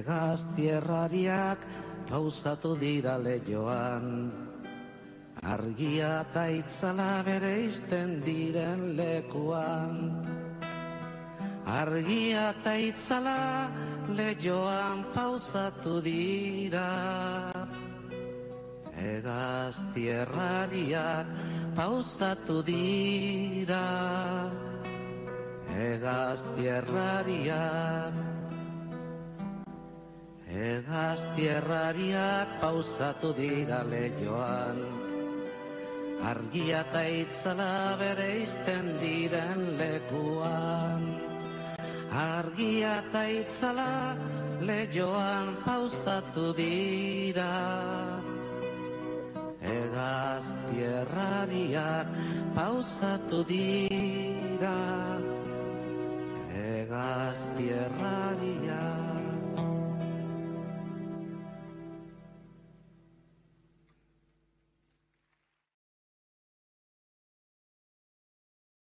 Hegaztierrariak pausatu dira leioan, argia eta itzala bereizten diren lekuan. Argia eta itzala leioan pausatu dira, hegaztierrariak pausatu dira, hegaztierrariak. Hegaztierrariak pausatu dira leioan, argia eta itzala bereizten diren lekuan. Argia eta itzala leioan pausatu dira, hegaztierrariak pausatu dira.